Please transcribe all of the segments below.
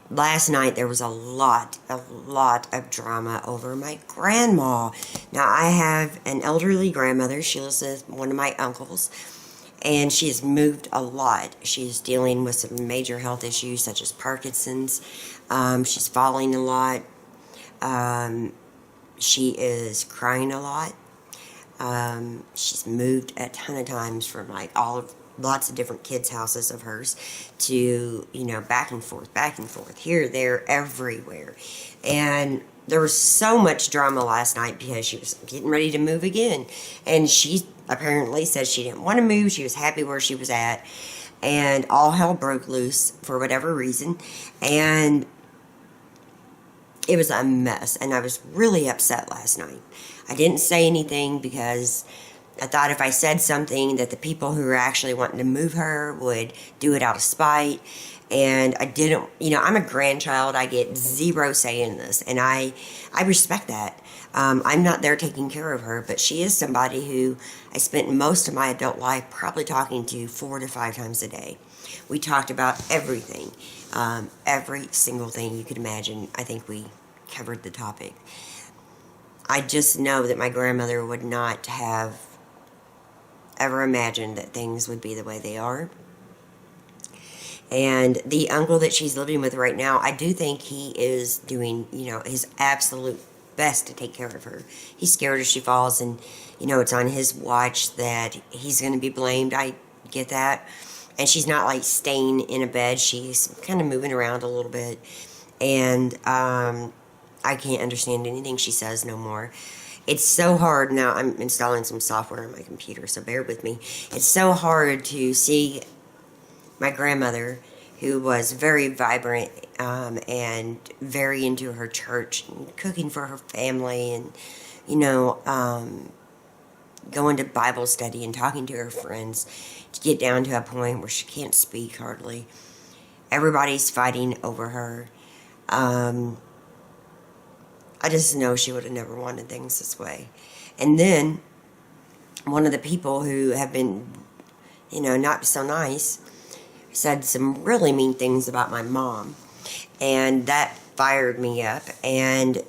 last night there was a lot of drama over my grandma. Now, I have an elderly grandmother. She lives with one of my uncles, and she has moved a lot. She's dealing with some major health issues such as Parkinson's. She's falling a lot. She is crying a lot. She's moved a ton of times from like lots of different kids' houses of hers to, back and forth, here, there, everywhere. And there was so much drama last night because she was getting ready to move again. And she apparently said she didn't want to move. She was happy where she was at. And all hell broke loose for whatever reason. And it was a mess. And I was really upset last night. I didn't say anything because I thought if I said something that the people who were actually wanting to move her would do it out of spite. And I didn't, I'm a grandchild. I get zero say in this. And I respect that. I'm not there taking care of her, but she is somebody who I spent most of my adult life probably talking to 4 to 5 times a day. We talked about everything. Every single thing you could imagine. I think we covered the topic. I just know that my grandmother would not have ever imagined that things would be the way they are. And the uncle that she's living with right now, I do think he is doing, his absolute best to take care of her. He's scared if she falls, and, it's on his watch that he's going to be blamed. I get that. And she's not, like, staying in a bed. She's kind of moving around a little bit. And I can't understand anything she says no more. It's so hard now. I'm installing some software on my computer, so bear with me. It's so hard to see my grandmother, who was very vibrant and very into her church, and cooking for her family, and, going to Bible study and talking to her friends, to get down to a point where she can't speak hardly. Everybody's fighting over her. I just know she would have never wanted things this way. And then, one of the people who have been, not so nice, said some really mean things about my mom. And that fired me up. And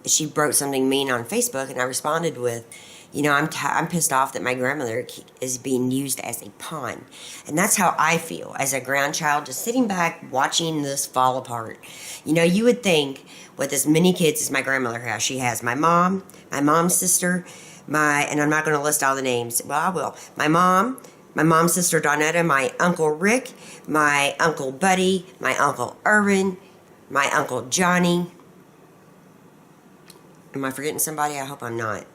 she wrote something mean on Facebook, and I responded with, I'm pissed off that my grandmother is being used as a pawn. And that's how I feel as a grandchild, just sitting back watching this fall apart. You would think with as many kids as my grandmother has, she has my mom, my mom's sister, and I'm not going to list all the names. Well, I will. My mom's sister Donetta, my Uncle Rick, my Uncle Buddy, my Uncle Irvin, my Uncle Johnny. Am I forgetting somebody? I hope I'm not.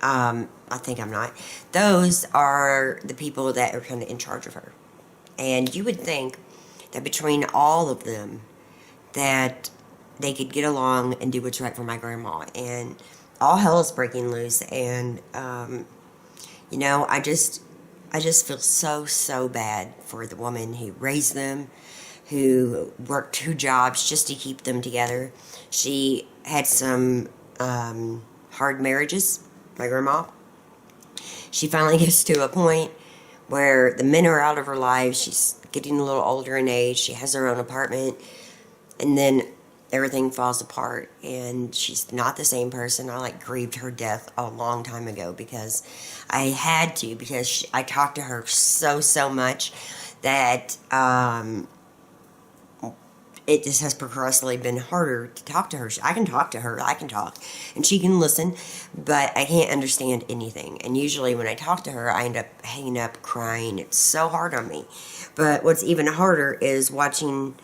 I think I'm not. Those are the people that are kind of in charge of her. And you would think that between all of them, that they could get along and do what's right for my grandma. And all hell is breaking loose. And, I just feel so bad for the woman who raised them, who worked 2 jobs just to keep them together. She had some hard marriages. My grandma, she finally gets to a point where the men are out of her life. She's getting a little older in age. She has her own apartment, and then everything falls apart, and she's not the same person. I grieved her death a long time ago because I had to, because I talked to her so much that it just has progressively been harder to talk to her. I can talk to her, and she can listen, but I can't understand anything. And usually when I talk to her, I end up hanging up, crying. It's so hard on me. But what's even harder is watching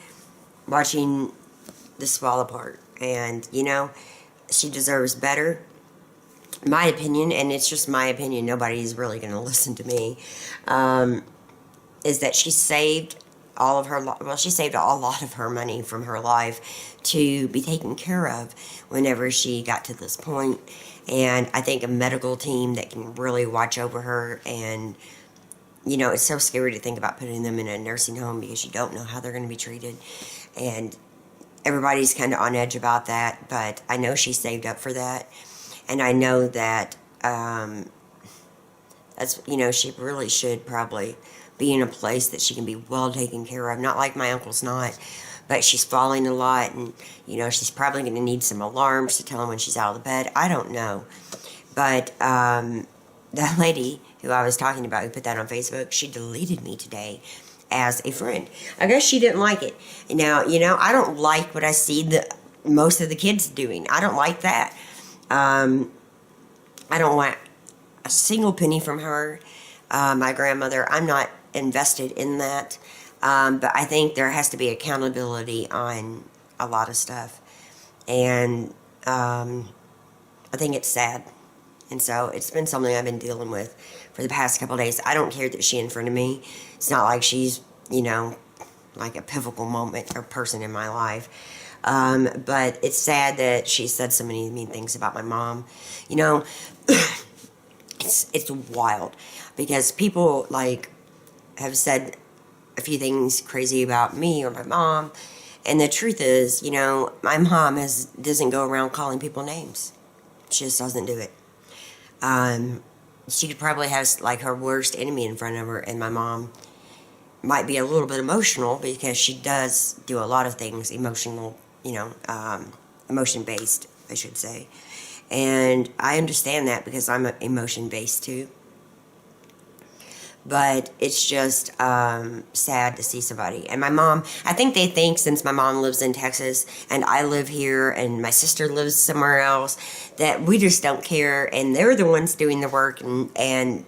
this fall apart. And, she deserves better. My opinion, and it's just my opinion, nobody's really going to listen to me, is that she saved a lot of her money from her life to be taken care of whenever she got to this point. And I think a medical team that can really watch over her, and, it's so scary to think about putting them in a nursing home because you don't know how they're going to be treated. And everybody's kind of on edge about that, but I know she saved up for that. And I know that, she really should probably be in a place that she can be well taken care of. Not like my uncle's not, but she's falling a lot, and, you know, she's probably going to need some alarms to tell him when she's out of the bed. I don't know. But that lady who I was talking about, who put that on Facebook, she deleted me today as a friend. I guess she didn't like it. Now, you know, I don't like what I see most of the kids doing. I don't like that. I don't want a single penny from her. My grandmother, I'm not invested in that. But I think there has to be accountability on a lot of stuff. And I think it's sad. And so it's been something I've been dealing with for the past couple of days. I don't care that she's in front of me. It's not like she's, you know, like a pivotal moment or person in my life. But it's sad that she said so many mean things about my mom. You know, it's wild because people like have said a few things crazy about me or my mom, and the truth is, you know, my mom doesn't go around calling people names. She just doesn't do it. She could probably have like her worst enemy in front of her, and my mom might be a little bit emotional because she does do a lot of things emotional, you know, emotion-based, I should say. And I understand that because I'm emotion-based too. But it's just sad to see somebody. And my mom, I think they think since my mom lives in Texas and I live here and my sister lives somewhere else, that we just don't care and they're the ones doing the work, and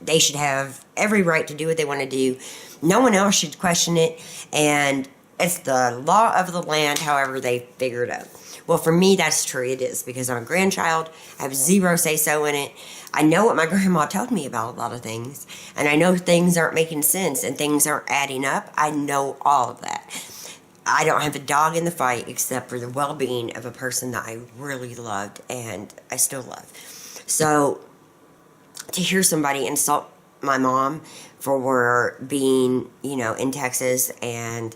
they should have every right to do what they want to do. No one else should question it, and it's the law of the land, however they figure it out. Well, for me, that's true. It is, because I'm a grandchild. I have zero say-so in it. I know what my grandma told me about a lot of things, and I know things aren't making sense and things aren't adding up. I know all of that. I don't have a dog in the fight except for the well-being of a person that I really loved and I still love. So to hear somebody insult my mom for being, you know, in Texas and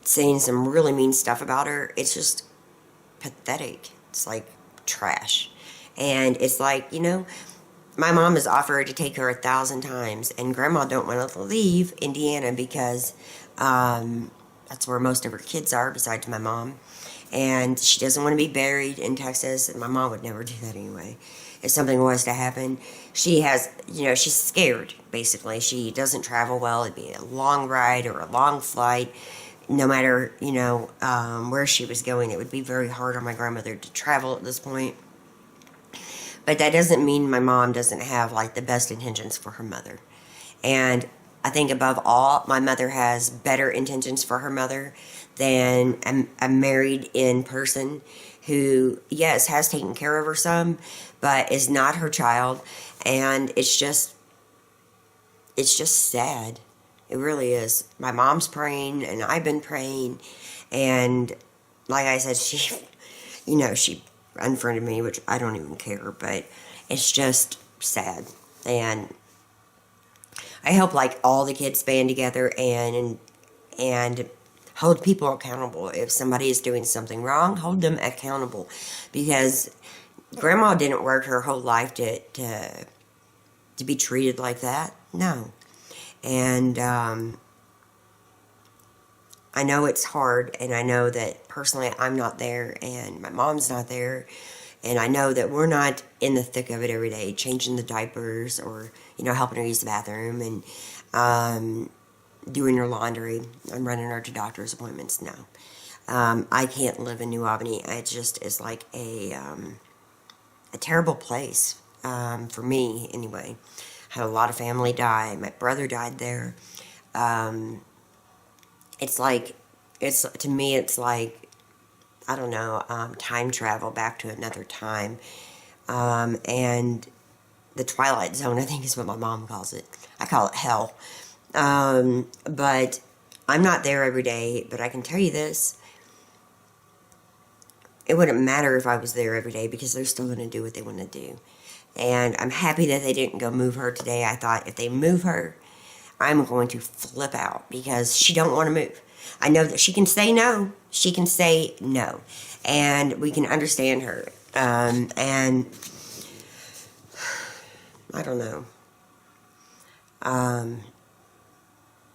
saying some really mean stuff about her, it's just pathetic. It's like trash. And it's like, you know, my mom has offered to take her 1,000 times, and grandma don't want to leave Indiana because that's where most of her kids are besides my mom, and she doesn't want to be buried in Texas, and my mom would never do that anyway. If something was to happen, she has, you know, she's scared, basically. She doesn't travel well. It'd be a long ride or a long flight. No matter, you know, where she was going, it would be very hard on my grandmother to travel at this point. But that doesn't mean my mom doesn't have, like, the best intentions for her mother. And I think above all, my mother has better intentions for her mother than a married-in person who, yes, has taken care of her some, but is not her child. And it's just sad. It really is. My mom's praying, and I've been praying, and like I said, she, you know, she unfriended me, which I don't even care, but it's just sad. And I hope, like, all the kids band together and hold people accountable. If somebody is doing something wrong, hold them accountable, because grandma didn't work her whole life to be treated like that. No. And I know it's hard, and I know that personally I'm not there, and my mom's not there, and I know that we're not in the thick of it every day, changing the diapers or, you know, helping her use the bathroom and doing her laundry. I'm running her to doctor's appointments now. I can't live in New Albany. It just is like a terrible place, for me anyway. Had a lot of family die. My brother died there. To me, it's like, I don't know, time travel back to another time. And the Twilight Zone, I think is what my mom calls it. I call it hell. But I'm not there every day, but I can tell you this. It wouldn't matter if I was there every day, because they're still going to do what they want to do. And I'm happy that they didn't go move her today. I thought if they move her, I'm going to flip out, because she don't want to move. I know that she can say no. She can say no. And we can understand her. And I don't know.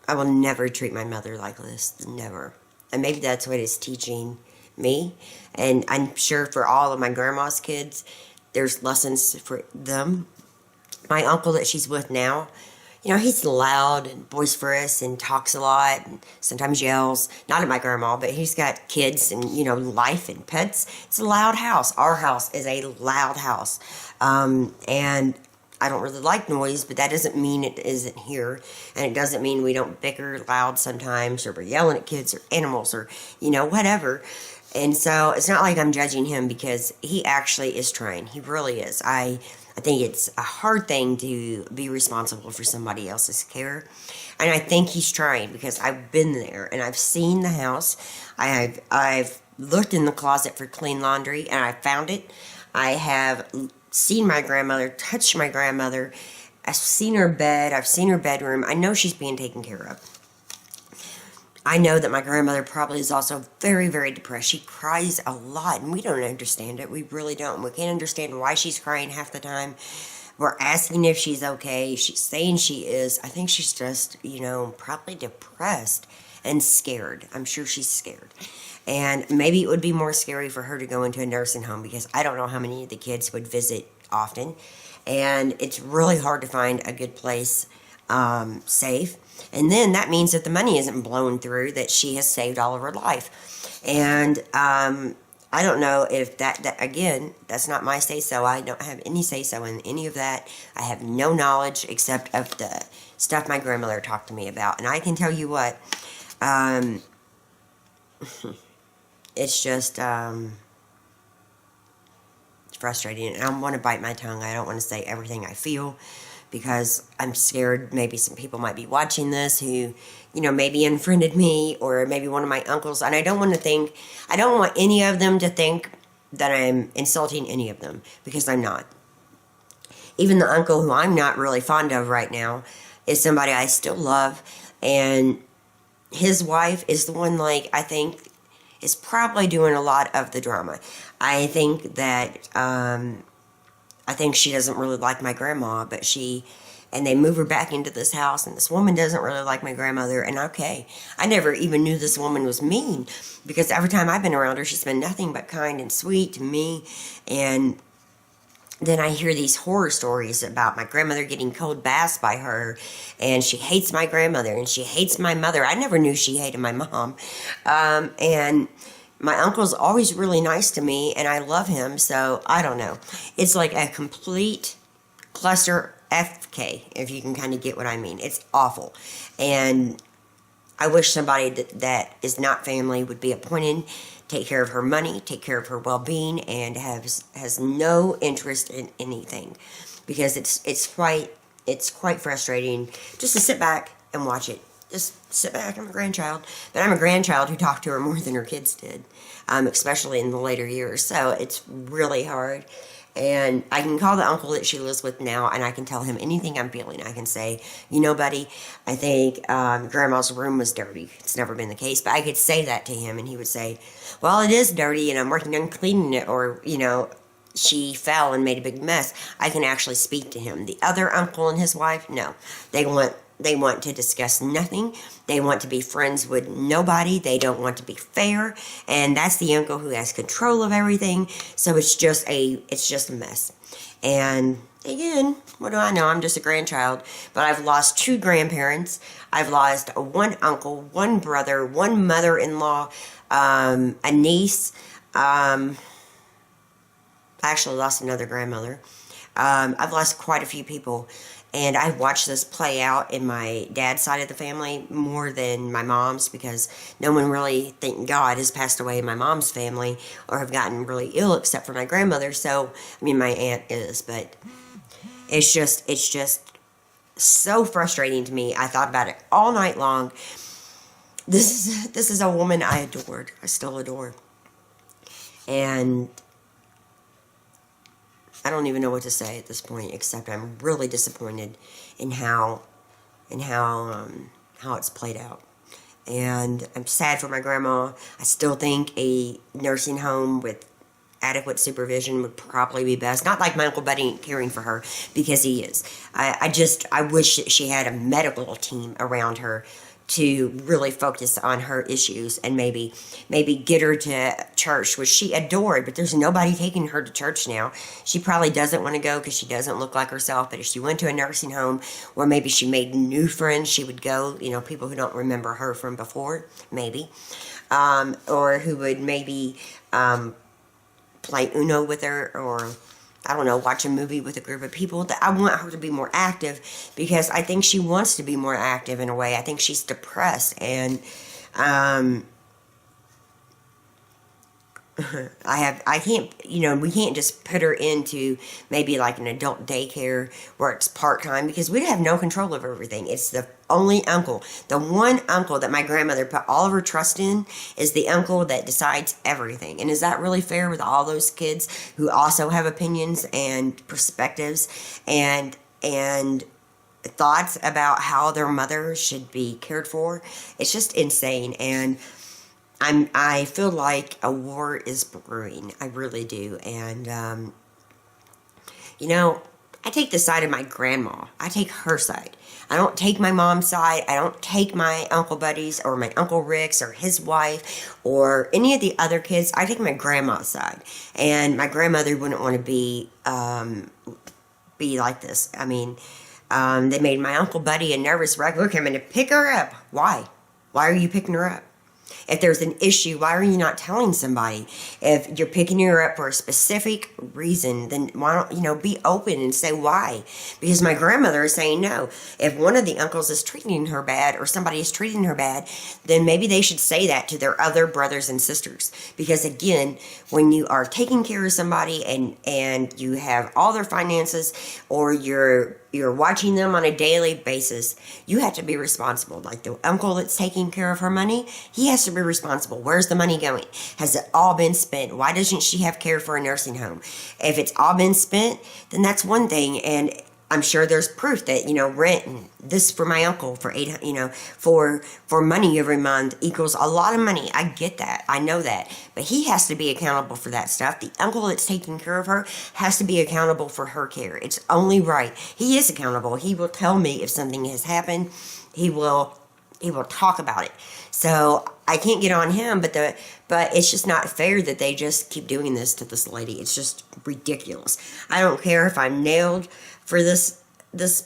I will never treat my mother like this. Never. And maybe that's what it's teaching me. And I'm sure for all of my grandma's kids, there's lessons for them. My uncle that she's with now, he's loud and boisterous and talks a lot and sometimes yells. Not at my grandma, but he's got kids and, life and pets. It's a loud house. Our house is a loud house. And I don't really like noise, but that doesn't mean it isn't here. And it doesn't mean we don't bicker loud sometimes, or we're yelling at kids or animals or, whatever. And so it's not like I'm judging him, because he actually is trying. He really is. I think it's a hard thing to be responsible for somebody else's care. And I think he's trying, because I've been there and I've seen the house. I've looked in the closet for clean laundry and I found it. I have seen my grandmother, touched my grandmother. I've seen her bed. I've seen her bedroom. I know she's being taken care of. I know that my grandmother probably is also very, very depressed. She cries a lot, and we don't understand it. We really don't. We can't understand why she's crying half the time. We're asking if she's okay. She's saying she is. I think she's just, probably depressed and scared. I'm sure she's scared. And maybe it would be more scary for her to go into a nursing home, because I don't know how many of the kids would visit often. And it's really hard to find a good place safe. And then that means that the money isn't blown through that she has saved all of her life. And I don't know if that again, that's not my say-so. I don't have any say-so in any of that. I have no knowledge except of the stuff my grandmother talked to me about. And I can tell you what, it's just, it's frustrating. And I want to bite my tongue. I don't want to say everything I feel, because I'm scared maybe some people might be watching this who, maybe unfriended me, or maybe one of my uncles. And I don't want any of them to think that I'm insulting any of them, because I'm not. Even the uncle who I'm not really fond of right now is somebody I still love. And his wife is the one, I think, is probably doing a lot of the drama. I think that, I think she doesn't really like my grandma, and they move her back into this house, and this woman doesn't really like my grandmother. And okay, I never even knew this woman was mean, because every time I've been around her, she's been nothing but kind and sweet to me. And then I hear these horror stories about my grandmother getting cold baths by her, and she hates my grandmother, and she hates my mother. I never knew she hated my mom. And my uncle's always really nice to me, and I love him, so I don't know. It's like a complete cluster FK, if you can kind of get what I mean. It's awful. And I wish somebody that is not family would be appointed, take care of her money, take care of her well-being, and has no interest in anything. Because it's quite frustrating just to sit back and watch it. Just sit back. I'm a grandchild. But I'm a grandchild who talked to her more than her kids did, especially in the later years. So it's really hard. And I can call the uncle that she lives with now, and I can tell him anything I'm feeling. I can say, buddy, I think Grandma's room was dirty. It's never been the case. But I could say that to him, and he would say, well, it is dirty, and I'm working on cleaning it. Or, she fell and made a big mess. I can actually speak to him. The other uncle and his wife, no. They want to discuss nothing. They want to be friends with nobody. They don't want to be fair. And that's the uncle who has control of everything. So it's just a mess. And again, what do I know? I'm just a grandchild. But I've lost 2 grandparents. I've lost 1 uncle, 1 brother, 1 mother-in-law, a niece. I actually lost another grandmother. I've lost quite a few people. And I've watched this play out in my dad's side of the family more than my mom's, because no one really, thank God, has passed away in my mom's family or have gotten really ill except for my grandmother. So, my aunt is, but it's just so frustrating to me. I thought about it all night long. This is a woman I adored. I still adore. And I don't even know what to say at this point, except I'm really disappointed in how it's played out. And I'm sad for my grandma. I still think a nursing home with adequate supervision would probably be best. Not like my Uncle Buddy caring for her, because he is. I wish that she had a medical team around her to really focus on her issues and maybe get her to church, which she adored, but there's nobody taking her to church now. She probably doesn't want to go because she doesn't look like herself, but if she went to a nursing home where maybe she made new friends, she would go, people who don't remember her from before, maybe, or who would maybe play Uno with her, or I don't know, watch a movie with a group of people. That I want her to be more active because I think she wants to be more active in a way. I think she's depressed, and I can't, we can't just put her into maybe like an adult daycare where it's part-time, because we have no control over everything. It's the only uncle, the one uncle that my grandmother put all of her trust in, is the uncle that decides everything. And is that really fair with all those kids who also have opinions and perspectives and thoughts about how their mother should be cared for? It's just insane. And I feel like a war is brewing. I really do. And, I take the side of my grandma. I take her side. I don't take my mom's side. I don't take my Uncle Buddy's or my Uncle Rick's or his wife or any of the other kids. I take my grandma's side. And my grandmother wouldn't want to be like this. I mean, they made my Uncle Buddy a nervous wreck. Look, I'm going to pick her up. Why? Why are you picking her up? If there's an issue, why are you not telling somebody? If you're picking her up for a specific reason, then why don't, be open and say why? Because my grandmother is saying no. If one of the uncles is treating her bad or somebody is treating her bad, then maybe they should say that to their other brothers and sisters. Because again, when you are taking care of somebody and you have all their finances, or you're watching them on a daily basis, you have to be responsible. Like the uncle that's taking care of her money, he has to be responsible. Where's the money going? Has it all been spent? Why doesn't she have care for a nursing home? If it's all been spent, then that's one thing. And I'm sure there's proof that, rent and this for my uncle for for money every month equals a lot of money. I get that. I know that. But he has to be accountable for that stuff. The uncle that's taking care of her has to be accountable for her care. It's only right. He is accountable. He will tell me if something has happened. He will talk about it. So I can't get on him, but it's just not fair that they just keep doing this to this lady. It's just ridiculous. I don't care if I'm nailed for this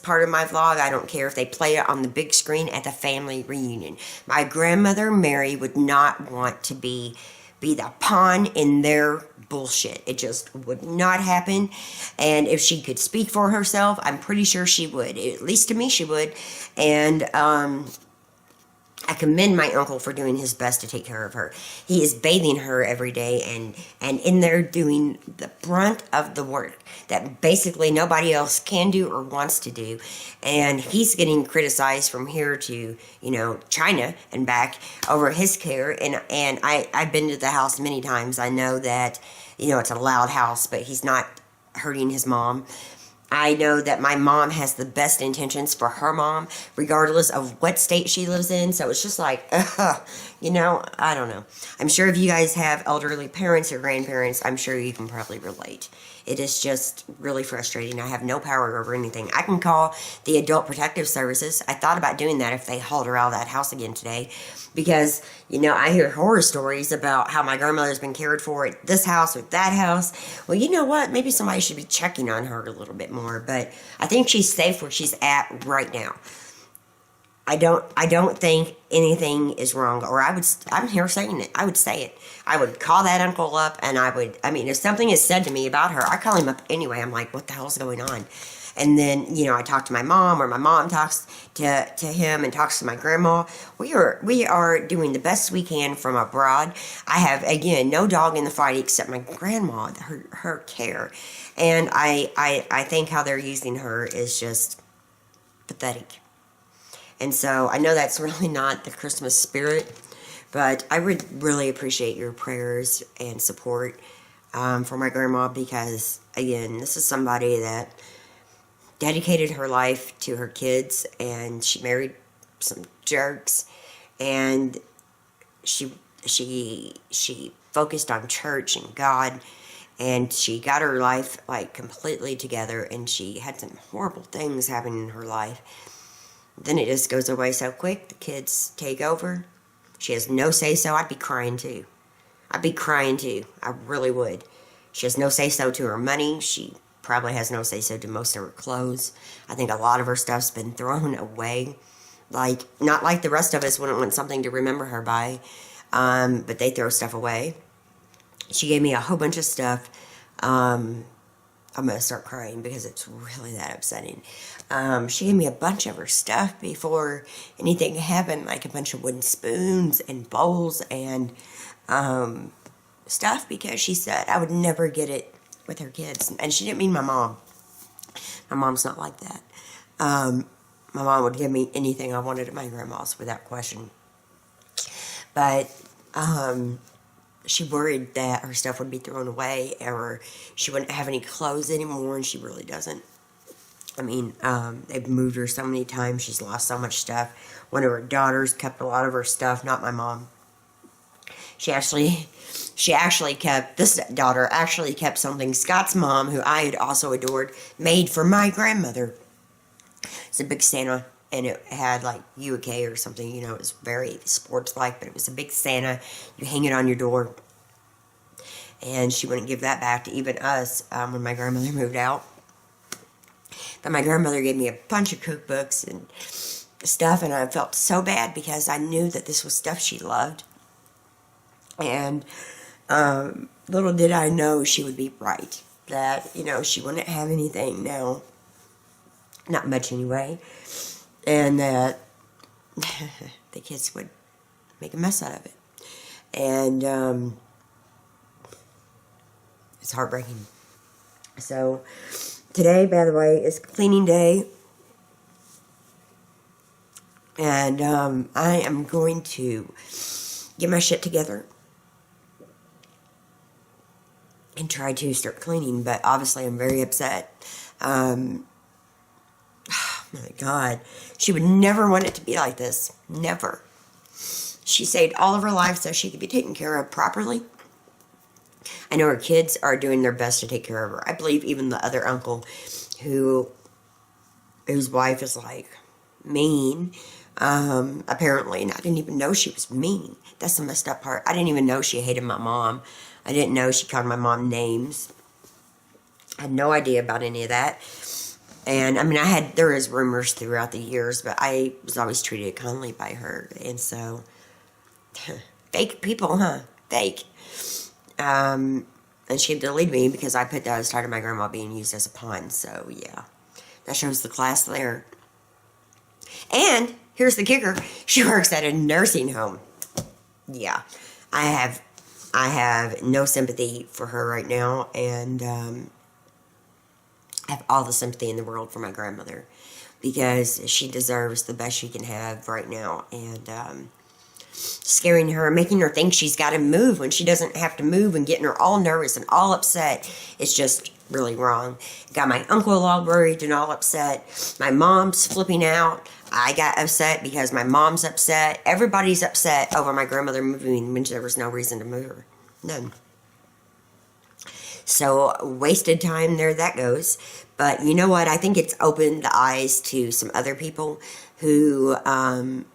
part of my vlog. I don't care if they play it on the big screen at the family reunion. My grandmother Mary would not want to be the pawn in their bullshit. It just would not happen. And if she could speak for herself, I'm pretty sure she would. At least to me she would. And I commend my uncle for doing his best to take care of her. He is bathing her every day and in there doing the brunt of the work that basically nobody else can do or wants to do. And he's getting criticized from here to, China and back over his care. And I've been to the house many times. I know that, it's a loud house, but he's not hurting his mom. I know that my mom has the best intentions for her mom, regardless of what state she lives in. So it's just like, I don't know. I'm sure if you guys have elderly parents or grandparents, I'm sure you can probably relate. It is just really frustrating. I have no power over anything. I can call the Adult Protective Services. I thought about doing that if they hauled her out of that house again today. Because, I hear horror stories about how my grandmother's been cared for at this house or that house. Well, you know what? Maybe somebody should be checking on her a little bit more. But I think she's safe where she's at right now. I don't think anything is wrong. Or I'm here saying it. I would say it. I would call that uncle up and if something is said to me about her, I call him up anyway. I'm like, what the hell's going on? And then, I talk to my mom, or my mom talks to him and talks to my grandma. We are doing the best we can from abroad. I have, again, no dog in the fight except my grandma, her care. And I think how they're using her is just pathetic. And so I know that's really not the Christmas spirit, but I would really appreciate your prayers and support for my grandma, because, again, this is somebody that dedicated her life to her kids, and she married some jerks, and she focused on church and God, and she got her life completely together, and she had some horrible things happen in her life. Then it just goes away so quick. The kids take over. She has no say-so. I'd be crying too. I'd be crying too. I really would. She has no say-so to her money. She probably has no say-so to most of her clothes. I think a lot of her stuff's been thrown away. Like, not like the rest of us wouldn't want something to remember her by, but they throw stuff away. She gave me a whole bunch of stuff. I'm going to start crying because it's really that upsetting. She gave me a bunch of her stuff before anything happened, like a bunch of wooden spoons and bowls and stuff, because she said I would never get it with her kids. And she didn't mean my mom. My mom's not like that. My mom would give me anything I wanted at my grandma's without question. But she worried that her stuff would be thrown away or she wouldn't have any clothes anymore, and she really doesn't. I mean, they've moved her so many times. She's lost so much stuff. One of her daughters kept a lot of her stuff, not my mom. This daughter actually kept something Scott's mom, who I had also adored, made for my grandmother. It's a big Santa, and it had like UK or something, you know, it was very sports-like, but it was a big Santa. You hang it on your door. And she wouldn't give that back to even us when my grandmother moved out. But my grandmother gave me a bunch of cookbooks and stuff, and I felt so bad because I knew that this was stuff she loved. And little did I know she would be right. That, you know, she wouldn't have anything now. Not much anyway. And that the kids would make a mess out of it. And it's heartbreaking. So today, by the way, is cleaning day. And I am going to get my shit together and try to start cleaning. But obviously I'm very upset. Oh my God. She would never want it to be like this. Never. She saved all of her life so she could be taken care of properly. I know her kids are doing their best to take care of her. I believe even the other uncle whose wife is like mean, apparently, and I didn't even know she was mean. That's the messed up part. I didn't even know she hated my mom. I didn't know she called my mom names. I had no idea about any of that. And I mean, there is rumors throughout the years, but I was always treated kindly by her. And so, fake people, huh? Fake. And she deleted me because I put that as part of my grandma being used as a pawn. So, yeah. That shows the class there. And, here's the kicker. She works at a nursing home. Yeah. I have no sympathy for her right now. And, I have all the sympathy in the world for my grandmother. Because she deserves the best she can have right now. And, scaring her, making her think she's got to move when she doesn't have to move, and getting her all nervous and all upset. It's just really wrong. Got my uncle all worried and all upset. My mom's flipping out. I got upset because my mom's upset. Everybody's upset over my grandmother moving when there was no reason to move her. None. So, wasted time, there that goes. But you know what? I think it's opened the eyes to some other people who are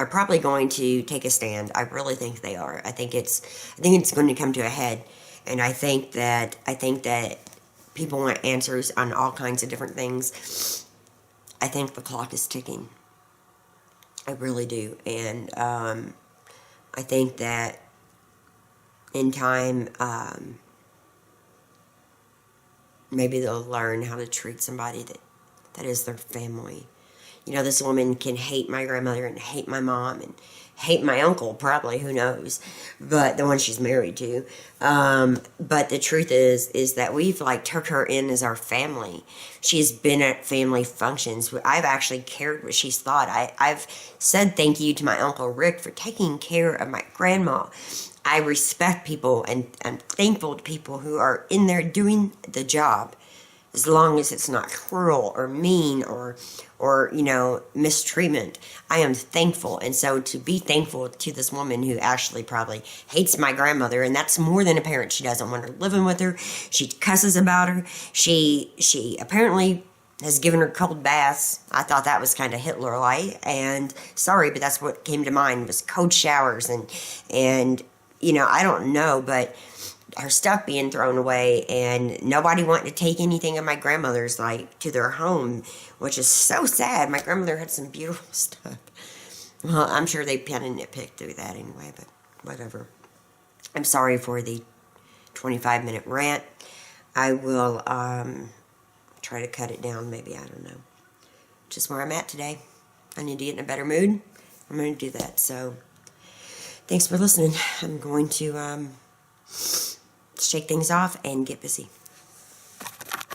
probably going to take a stand. I really think they are. I think it's going to come to a head. And I think that people want answers on all kinds of different things. I think the clock is ticking. I really do. And I think that in time, maybe they'll learn how to treat somebody that is their family. You know, this woman can hate my grandmother and hate my mom and hate my uncle, probably, who knows, but the one she's married to. But the truth is that we've, like, took her in as our family. She's been at family functions. I've actually cared what she's thought. I've said thank you to my Uncle Rick for taking care of my grandma. I respect people and I'm thankful to people who are in there doing the job, as long as it's not cruel or mean or you know, mistreatment. I am thankful. And so to be thankful to this woman who actually probably hates my grandmother, and that's more than apparent. She doesn't want her living with her. She cusses about her. She apparently has given her cold baths. I thought that was kind of Hitler-like, and sorry, but that's what came to mind was cold showers, and you know, I don't know, but her stuff being thrown away, and nobody wanting to take anything of my grandmother's, like, to their home, which is so sad. My grandmother had some beautiful stuff. Well, I'm sure they kind of nitpicked through that anyway, but whatever. I'm sorry for the 25-minute rant. I will try to cut it down, maybe, I don't know. Just where I'm at today. I need to get in a better mood. I'm going to do that, so thanks for listening. I'm going to shake things off and get busy.